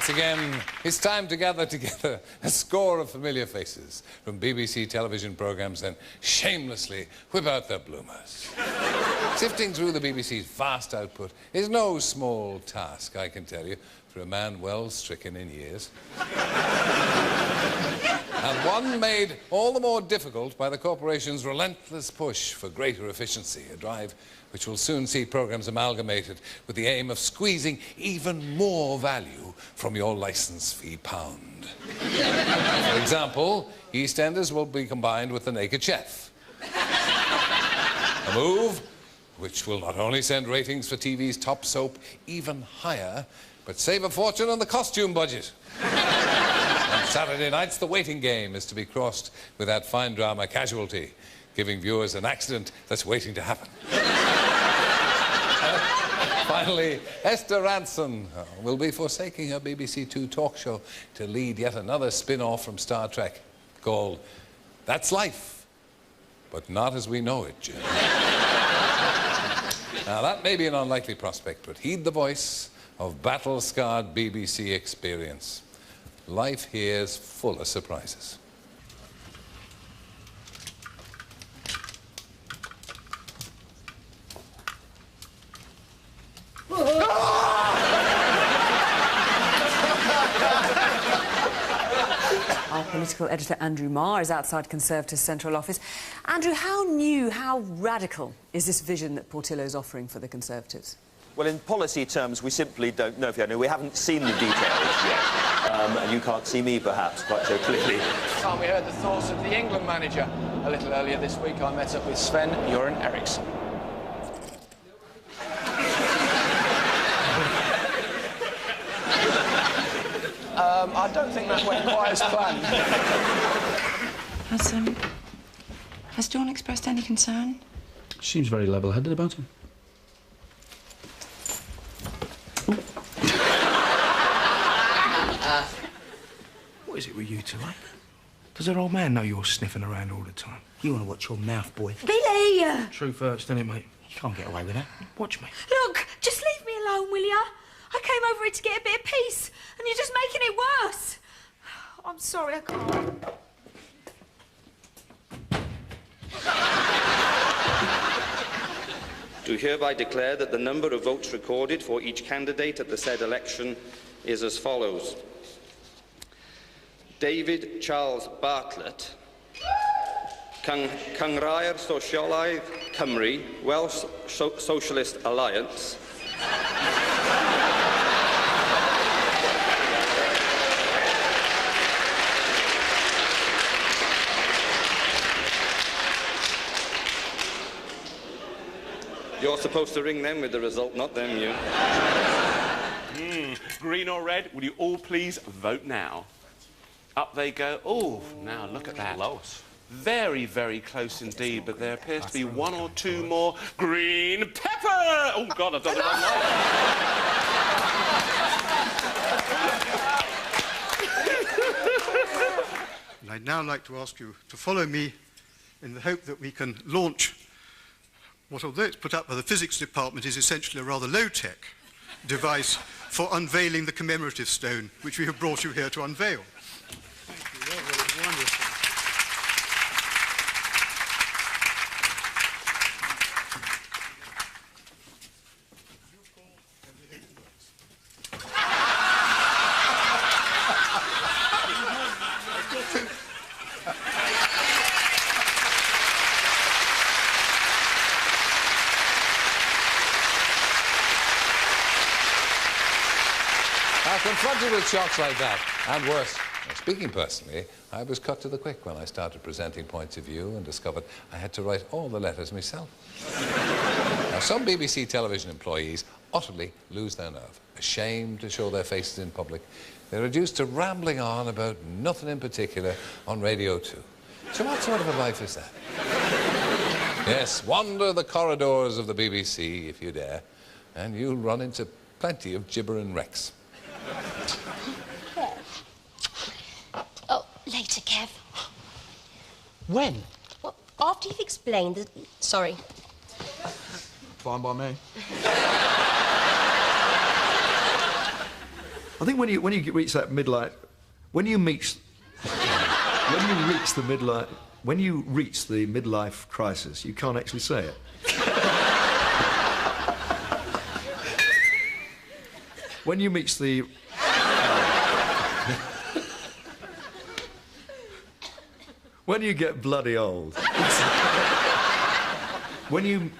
Once again, it's time to gather together a score of familiar faces from BBC television programmes and shamelessly whip out their bloomers. Sifting through the BBC's vast output is no small task, I can tell you, for a man well stricken in years. And one made all the more difficult by the corporation's relentless push for greater efficiency, a drive which will soon see programmes amalgamated with the aim of squeezing even more value from your licence fee pound. For example, EastEnders will be combined with The Naked Chef. A move which will not only send ratings for TV's top soap even higher, but save a fortune on the costume budget. On Saturday nights, The Waiting Game is to be crossed with that fine drama Casualty, giving viewers an accident that's waiting to happen. Finally, Esther Ranson will be forsaking her BBC Two talk show to lead yet another spin-off from Star Trek called That's Life, but Not As We Know It, Jim. Now, that may be an unlikely prospect, but heed the voice of battle-scarred BBC experience. Life here's full of surprises. Our political editor, Andrew Marr, is outside Conservatives' central office. Andrew, how new, how radical is this vision that Portillo's offering for the Conservatives? Well, in policy terms, we simply don't know, Fiona. We haven't seen the details yet. And you can't see me, perhaps, quite so clearly. We heard the thoughts of the England manager. A little earlier this week, I met up with Sven-Göran Eriksson. I don't think that went quite as planned. Has Dawn expressed any concern? She seems very level-headed about him. What is it with you two, eh? Does her old man know you're sniffing around all the time? You want to watch your mouth, boy. Billy! Truth hurts, doesn't it, mate? You can't get away with that. Watch me. Look, just leave me alone, will ya? I came over here to get a bit of peace, and you're just making it worse. I'm sorry, I can't. Do hereby declare that the number of votes recorded for each candidate at the said election is as follows. David Charles Bartlett, Cyngrair Sosialaidd Cymru, Welsh Socialist Alliance. You're supposed to ring them with the result, not them, you. Green or red, will you all please vote now? Up they go. Oh, now look at that. Close. Very, very close indeed, but there appears to be one or two more green pepper! Oh, God, I've done it And I'd now like to ask you to follow me in the hope that we can launch what, although it's put up by the physics department, is essentially a rather low-tech device for unveiling the commemorative stone, which we have brought you here to unveil. Thank you. That was wonderful. Confronted with shocks like that, and worse, speaking personally, I was cut to the quick when I started presenting points of view and discovered I had to write all the letters myself. Now, some BBC television employees utterly lose their nerve. Ashamed to show their faces in public, they're reduced to rambling on about nothing in particular on Radio 2. So what sort of a life is that? Yes, wander the corridors of the BBC, if you dare, and you'll run into plenty of gibber and wrecks. Oh, later, Kev. When? Well, after you've explained the... Sorry. Fine by me. I think when you reach that midlife, when you reach the midlife crisis, you can't actually say it. When you reach the when you get bloody old. When you...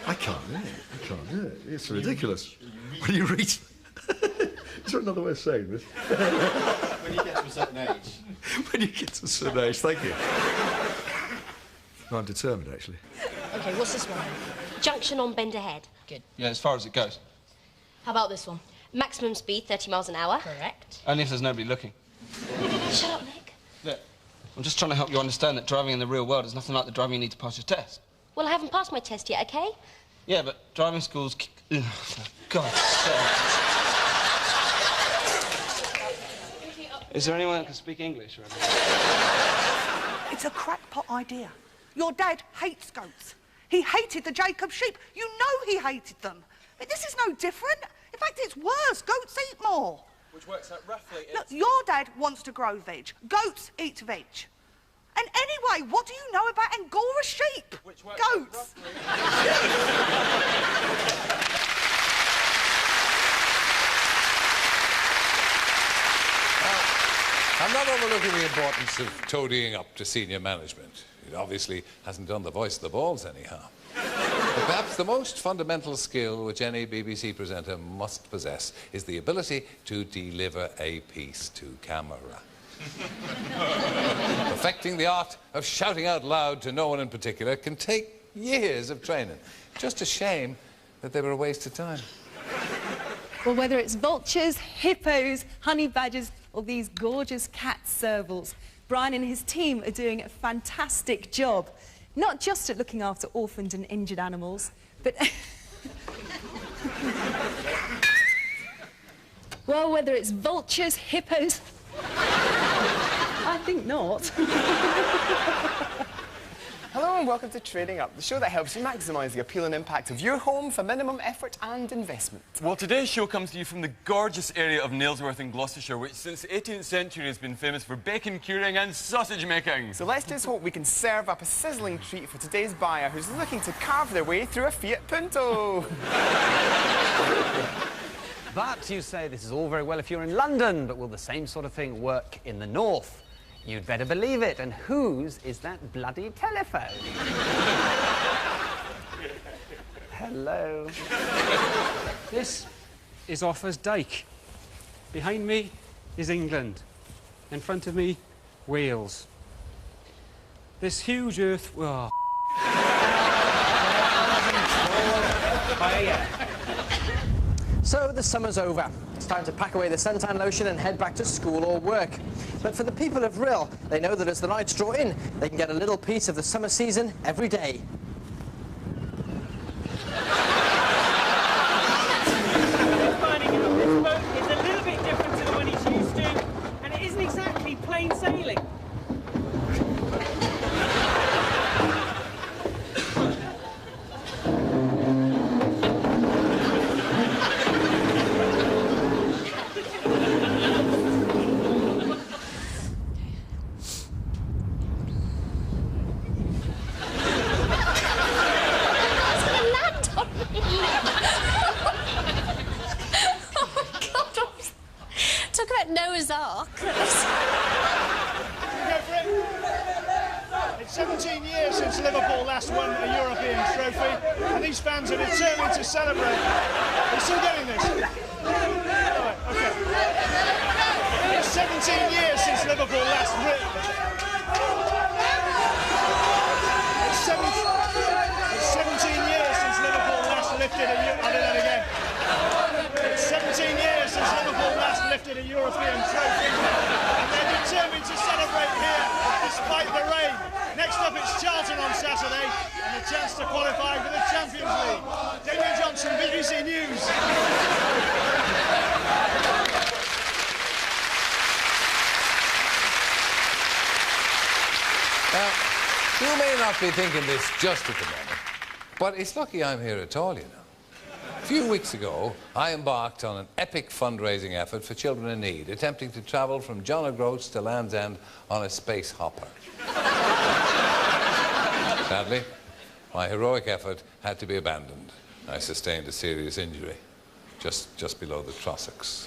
I can't do it. It's ridiculous. When you reach... Is there another way of saying this? When you get to a certain age. When you get to a certain age, thank you. I'm determined, actually. OK, what's this one? Junction on Bend Ahead. Good. Yeah, as far as it goes. How about this one? Maximum speed, 30 miles an hour. Correct. Only if there's nobody looking. Shut up, Nick. Look, I'm just trying to help you understand that driving in the real world is nothing like the driving you need to pass your test. Well, I haven't passed my test yet, OK? Yeah, but driving schools... Ugh, for God's sake. Is there anyone that can speak English? Or It's a crackpot idea. Your dad hates goats. He hated the Jacob sheep. You know he hated them. But this is no different. In fact, it's worse. Goats eat more. Which works out roughly... Look, your dad wants to grow veg. Goats eat veg. And anyway, what do you know about Angora sheep? Which works goats. I'm not overlooking the importance of toadying up to senior management. It obviously hasn't done the voice of the balls anyhow. But perhaps the most fundamental skill which any BBC presenter must possess is the ability to deliver a piece to camera. Perfecting the art of shouting out loud to no one in particular can take years of training. Just a shame that they were a waste of time. Well, whether it's vultures, hippos, honey badgers, or these gorgeous cat servals, Brian and his team are doing a fantastic job. Not just at looking after orphaned and injured animals, but... well, whether it's vultures, hippos... I think not. Hello and welcome to Trading Up, the show that helps you maximise the appeal and impact of your home for minimum effort and investment. Well, today's show comes to you from the gorgeous area of Nailsworth in Gloucestershire, which since the 18th century has been famous for bacon curing and sausage making. So let's just hope we can serve up a sizzling treat for today's buyer who's looking to carve their way through a Fiat Punto. But you say this is all very well if you're in London, but will the same sort of thing work in the north? You'd better believe it. And whose is that bloody telephone? Hello. This is Offa's Dyke. Behind me is England. In front of me, Wales. This huge earth... Oh, So the summer's over. It's time to pack away the suntan lotion and head back to school or work. But for the people of Rhyl, they know that as the nights draw in, they can get a little piece of the summer season every day. Finding out this boat is a little bit different to the one he's used to, and it isn't exactly plain sailing. Noah's Ark. It's 17 years since Liverpool last won a European trophy, and these fans are determined to celebrate. Are you still getting this? Right, okay. It's 17 years since Liverpool last It's 17 years since Liverpool last lifted a... I'll do that again. It's 17 years since Liverpool last lifted a European trophy, and they're determined to celebrate here despite the rain. Next up, it's Charlton on Saturday, and a chance to qualify for the Champions League. Damien Johnson, BBC News. Now, you may not be thinking this just at the moment, but it's lucky I'm here at all, you know. A few weeks ago, I embarked on an epic fundraising effort for children in need, attempting to travel from John O'Groats to Land's End on a space hopper. Sadly, my heroic effort had to be abandoned. I sustained a serious injury, just below the Trossachs.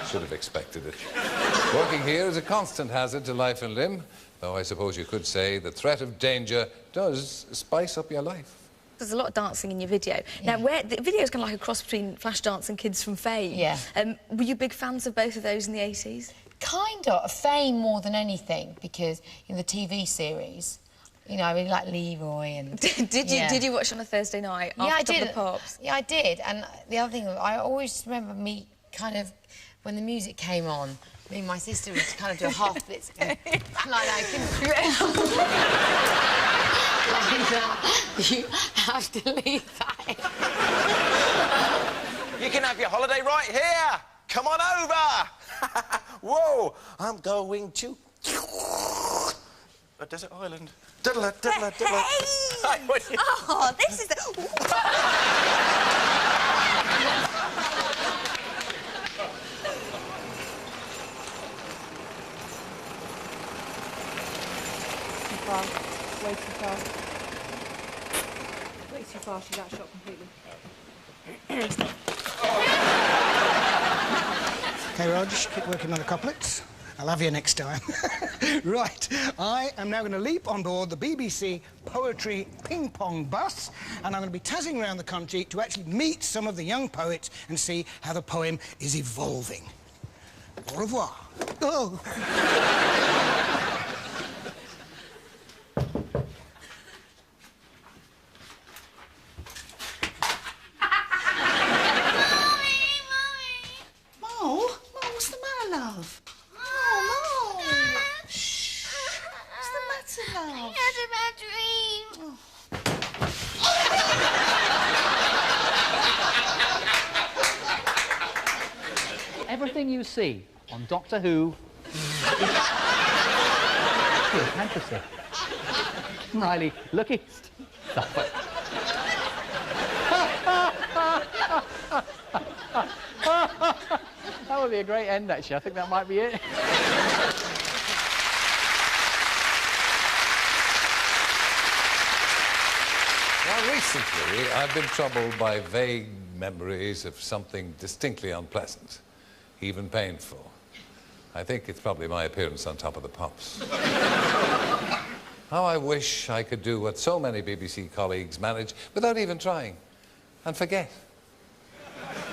Should have expected it. Working here is a constant hazard to life and limb, though I suppose you could say the threat of danger does spice up your life. There's a lot of dancing in your video. Now, the video is kind of like a cross between Flashdance and Kids from Fame. Yeah. Were you big fans of both of those in the 80s? Kind of. Fame more than anything, because in the TV series, you know, I really like Leroy and... Did you watch on a Thursday night after Top of the Pops? Yeah, I did. And the other thing, I always remember me kind of, when the music came on, me and my sister would kind of do a half blitz. Like you have to leave that in. You can have your holiday right here. Come on over. Whoa, I'm going to a desert island. Diddle, diddle, diddle. Hey! Oh, this is the... Way too far. Way too far, she's out shot completely. Okay, Rog, keep working on the couplets. I'll have you next time. Right, I am now going to leap on board the BBC Poetry Ping Pong bus, and I'm going to be tazzing around the country to actually meet some of the young poets and see how the poem is evolving. Au revoir. Oh. Everything you see on Doctor Who is pure fantasy. Riley, look at stop it. That would be a great end, actually. I think that might be it. Now, recently, I've been troubled by vague memories of something distinctly unpleasant, even painful. I think it's probably my appearance on Top of the Pops. How I wish I could do what so many BBC colleagues manage without even trying, and forget.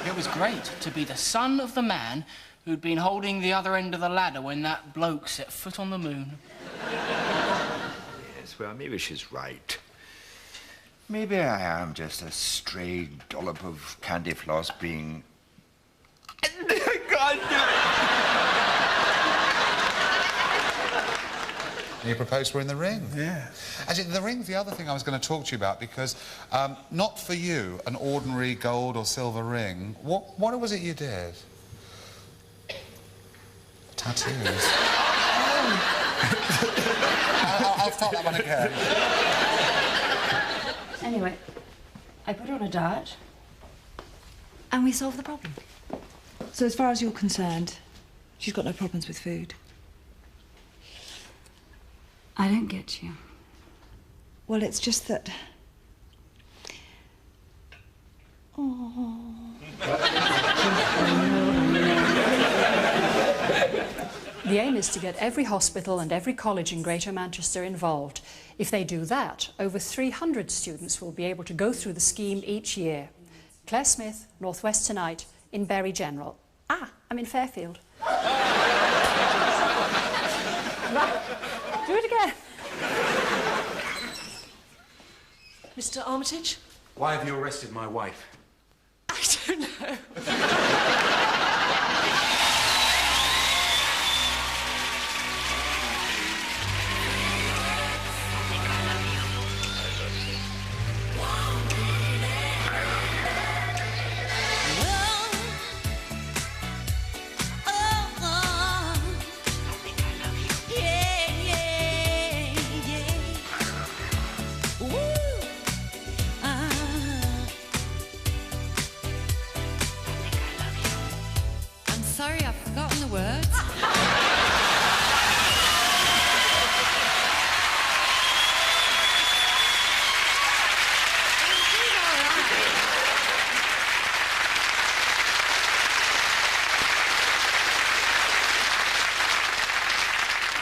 It was great to be the son of the man who'd been holding the other end of the ladder when that bloke set foot on the moon. Yes, well, maybe she's right. Maybe I am just a stray dollop of candy floss being... God, You proposed we're in the ring. Yeah. Actually, the ring's the other thing I was going to talk to you about, because not for you, an ordinary gold or silver ring. What was it you did? Tattoos. I'll start that one again. Anyway, I put her on a diet, and we solved the problem. So as far as you're concerned, she's got no problems with food? I don't get you. Well, it's just that... Oh. The aim is to get every hospital and every college in Greater Manchester involved. If they do that, over 300 students will be able to go through the scheme each year. Claire Smith, North West Tonight, in Bury General. Ah, I'm in Fairfield. Right. Do it again. Mr. Armitage? Why have you arrested my wife? I don't know. forgotten the words.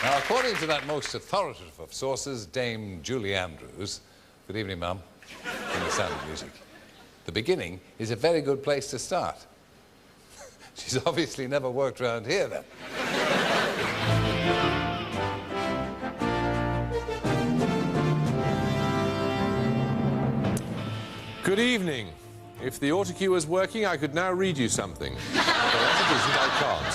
Now, according to that most authoritative of sources, Dame Julie Andrews, good evening, ma'am, in The Sound of Music, the beginning is a very good place to start. She's obviously never worked around here, then. Good evening. If the autocue was working, I could now read you something. But as it isn't, I can't.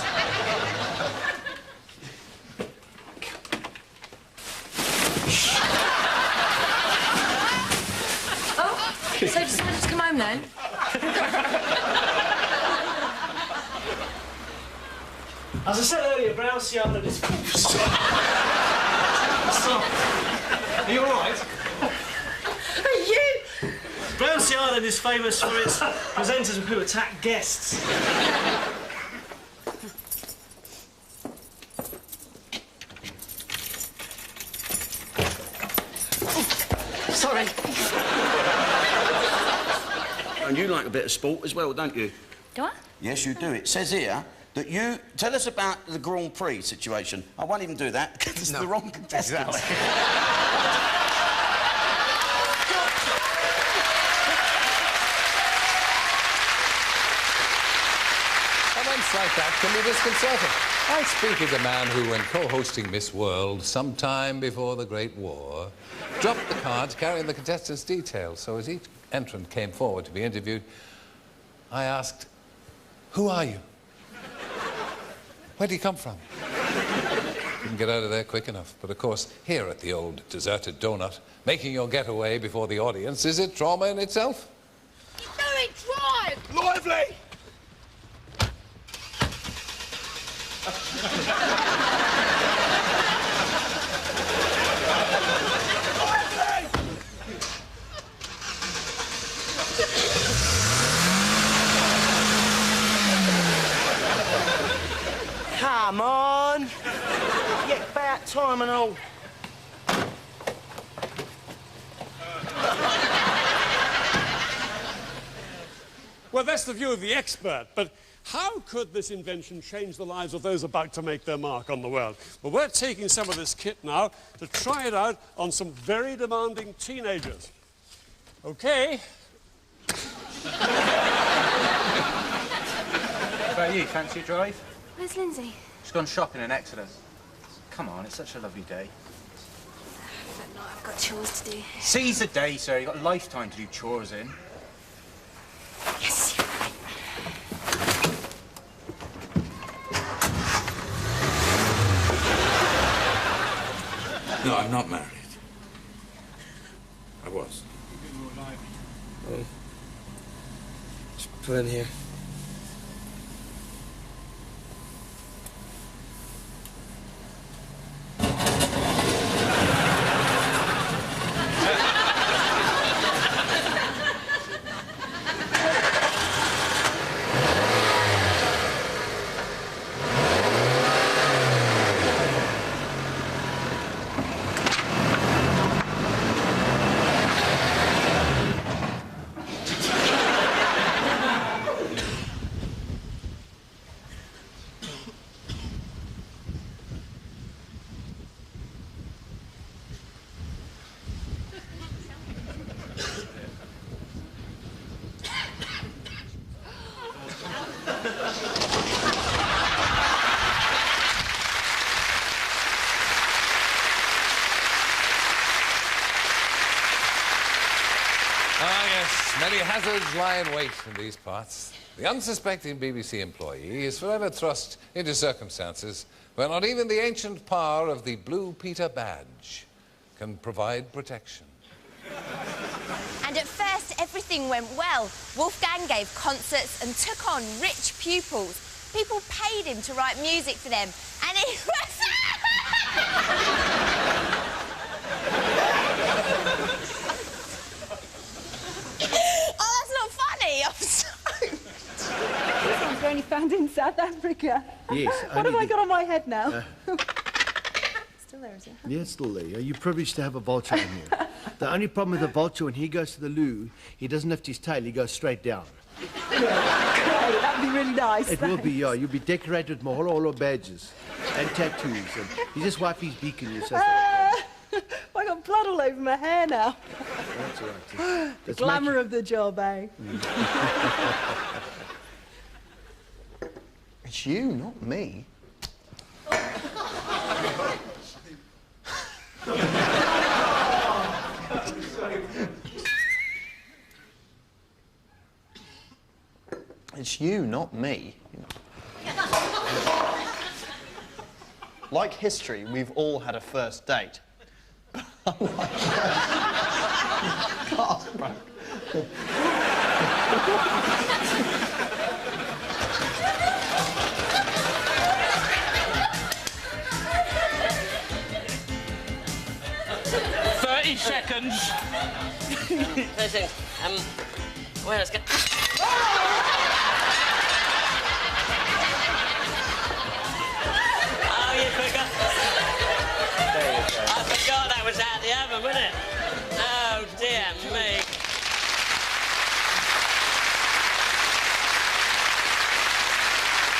So you decided to come home then? As I said earlier, Brownsea Island is... Are you all right? Are you? Brownsea Island is famous for its presenters who attack guests. Sorry. And you like a bit of sport as well, don't you? Do I? Yes, you do. It says here that you... Tell us about the Grand Prix situation. I won't even do that, because it's the wrong contestant. Exactly. Comments like that can be disconcerting. I speak as a man who, when co-hosting Miss World sometime before the Great War, dropped the cards carrying the contestants' details. So as each entrant came forward to be interviewed, I asked, "Who are you? Where do you come from?" Didn't get out of there quick enough. But of course, here at the old deserted donut, making your getaway before the audience, is it trauma in itself? Do it, drive! Lively! Come on! Yeah, about time and all. Well, that's the view of the expert, but how could this invention change the lives of those about to make their mark on the world? Well, we're taking some of this kit now to try it out on some very demanding teenagers. OK? What about you? Fancy a drive? Where's Lindsay? She's gone shopping in Exodus. Come on, it's such a lovely day. But no, I've got chores to do. Seize the day, sir. You've got a lifetime to do chores in. Yes, you're right. No, I'm not married. I was. Oh. Just put in here. Many hazards lie in wait in these parts. The unsuspecting BBC employee is forever thrust into circumstances where not even the ancient power of the Blue Peter badge can provide protection. And at first, everything went well. Wolfgang gave concerts and took on rich pupils. People paid him to write music for them, and it was... Oh, that's not funny. I'm sorry. These ones were only found in South Africa. Yes. What have I got on my head now? Still there, is it? Yeah, it's still there. You're privileged to have a vulture in here. The only problem with a vulture, when he goes to the loo, he doesn't lift his tail, he goes straight down. Great, that'd be really nice. It will be, yeah. You'll be decorated with Maholo badges and tattoos. And you just wipe his beak and you say, I got blood all over my hair now. that's all right. The glamour of the job, eh? It's you, not me. It's you, not me. Like history, we've all had a first date. Seconds. 30 seconds. Wait, let's go. Oh, you forgot. There you go. I forgot that was out the oven, wasn't it? Oh, dear me.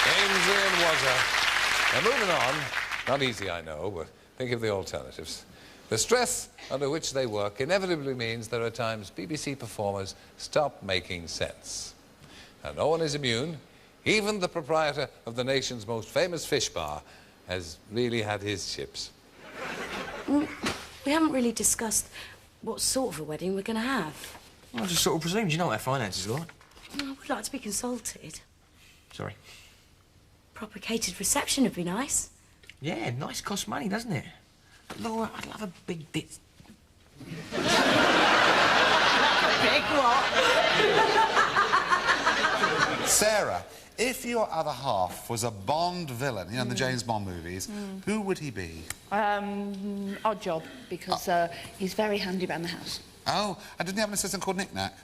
Ainsley and Wazza. Now, moving on. Not easy, I know, but think of the alternatives. The stress under which they work inevitably means there are times BBC performers stop making sense. And no one is immune. Even the proprietor of the nation's most famous fish bar has really had his chips. Well, we haven't really discussed what sort of a wedding we're going to have. I just sort of presumed you know what their finances are like. Well, I would like to be consulted. Sorry. Proper catered reception would be nice. Yeah, nice costs money, doesn't it? But Laura, I'd love a big bit. Big what? Sarah, if your other half was a Bond villain, you know, in the James Bond movies, who would he be? Odd job, because he's very handy around the house. Oh, and didn't he have an assistant called Knick Knack?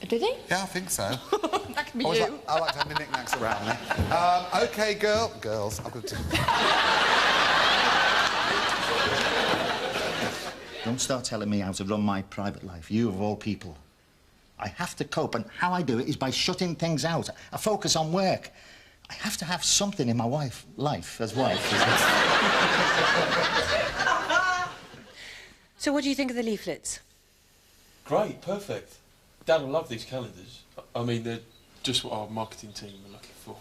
Did he? Yeah, I think so. That can be Always you. I like to have my knickknacks around me. OK, girls, I've got to... Don't start telling me how to run my private life, you of all people. I have to cope, and how I do it is by shutting things out. I focus on work. I have to have something in my life as wife. So what do you think of the leaflets? Great, perfect. Dad will love these calendars. I mean, they're just what our marketing team are looking for.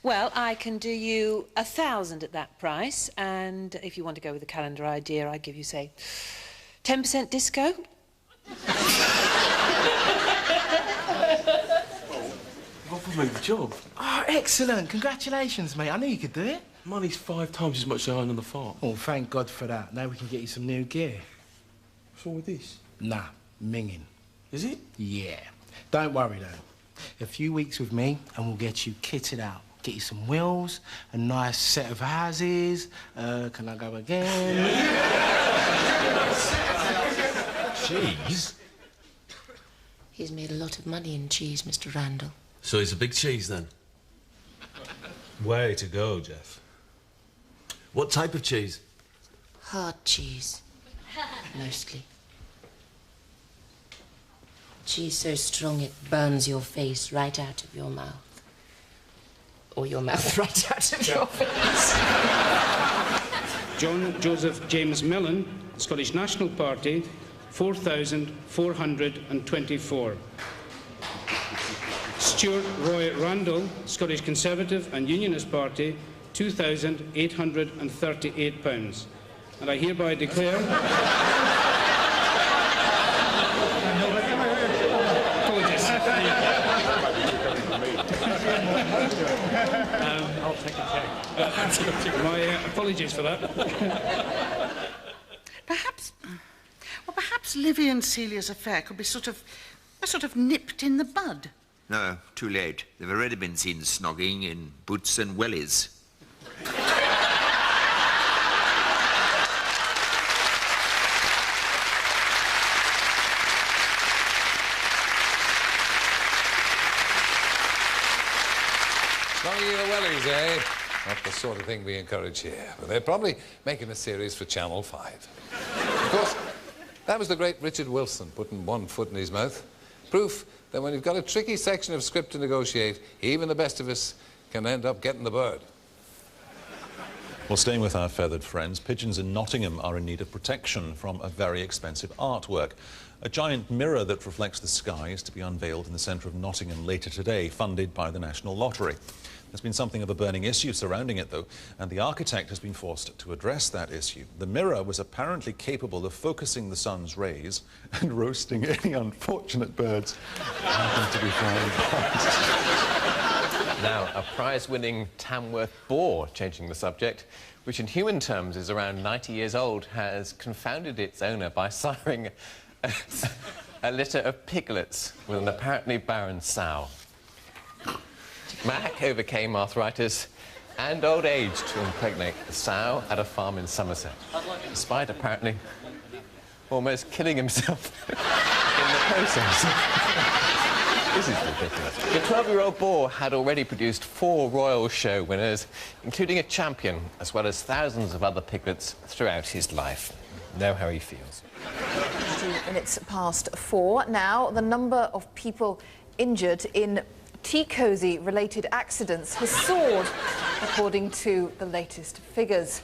Well, I can do you 1,000 at that price, and if you want to go with the calendar idea, I'd give you, say, 10% disco. You've offered me the job. Oh, excellent. Congratulations, mate. I knew you could do it. Money's 5 times as much as I earn on the farm. Oh, thank God for that. Now we can get you some new gear. What's wrong with this? Nah, minging. Is it? Yeah. Don't worry, though. A few weeks with me, and we'll get you kitted out. Get you some wheels, a nice set of houses. Can I go again? Cheese? He's made a lot of money in cheese, Mr. Randall. So he's a big cheese, then? Way to go, Jeff. What type of cheese? Hard cheese. Mostly. Cheese so strong it burns your face right out of your mouth. Or your mouth right out of your face. John Joseph James Millen, Scottish National Party, 4,424. Stuart Roy Randall, Scottish Conservative and Unionist Party, £2,838. And I hereby declare... Apologies. I'll take a check. My apologies for that. Perhaps Livy and Celia's affair could be sort of nipped in the bud. No, too late. They've already been seen snogging in boots and wellies. Snogging the wellies, eh? not the sort of thing we encourage here. But they're probably making a series for Channel 5. Of course, that was the great Richard Wilson putting one foot in his mouth. Proof that when you've got a tricky section of script to negotiate, even the best of us can end up getting the bird. Well, staying with our feathered friends, pigeons in Nottingham are in need of protection from a very expensive artwork. A giant mirror that reflects the sky is to be unveiled in the centre of Nottingham later today, funded by the National Lottery. There's been something of a burning issue surrounding it, though, and the architect has been forced to address that issue. The mirror was apparently capable of focusing the sun's rays and roasting any unfortunate birds who happen to be flying past. Now, a prize-winning Tamworth boar, changing the subject, which in human terms is around 90 years old, has confounded its owner by siring a litter of piglets with an apparently barren sow. Mac overcame arthritis and old age to impregnate the sow at a farm in Somerset, despite apparently almost killing himself in the process. This is ridiculous. The 12-year-old boar had already produced 4 Royal Show winners, including a champion, as well as thousands of other piglets throughout his life. Know how he feels. 2 minutes past 4. Now, the number of people injured in tea-cosy-related accidents has soared, according to the latest figures.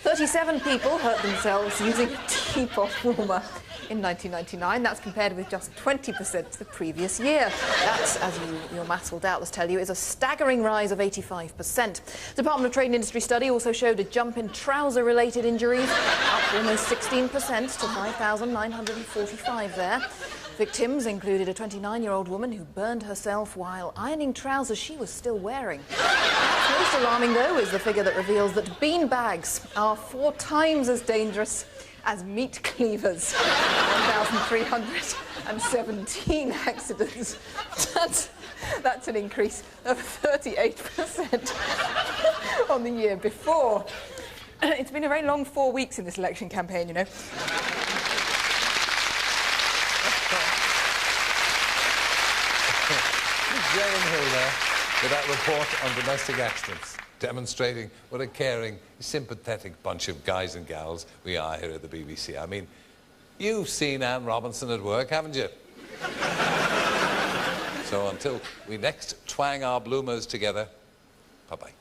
37 people hurt themselves using a teapot warmer in 1999. That's compared with just 20% the previous year. That, as your maths will doubtless tell you, is a staggering rise of 85%. The Department of Trade and Industry study also showed a jump in trouser-related injuries, up almost 16% to 5,945 there. Victims included a 29-year-old woman who burned herself while ironing trousers she was still wearing. Most alarming, though, is the figure that reveals that bean bags are 4 times as dangerous as meat cleavers. 1,317 accidents. That's an increase of 38% on the year before. It's been a very long 4 weeks in this election campaign, you know. Jane Hill there with that report on domestic accidents, demonstrating what a caring, sympathetic bunch of guys and gals we are here at the BBC. I mean, you've seen Anne Robinson at work, haven't you? So until we next twang our bloomers together, bye-bye.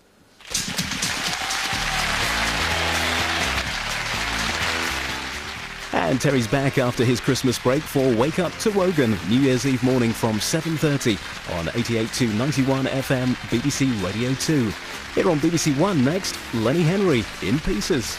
And Terry's back after his Christmas break for Wake Up to Wogan, New Year's Eve morning from 7:30 on 88.2 91 FM BBC Radio 2. Here on BBC One next, Lenny Henry, In Pieces.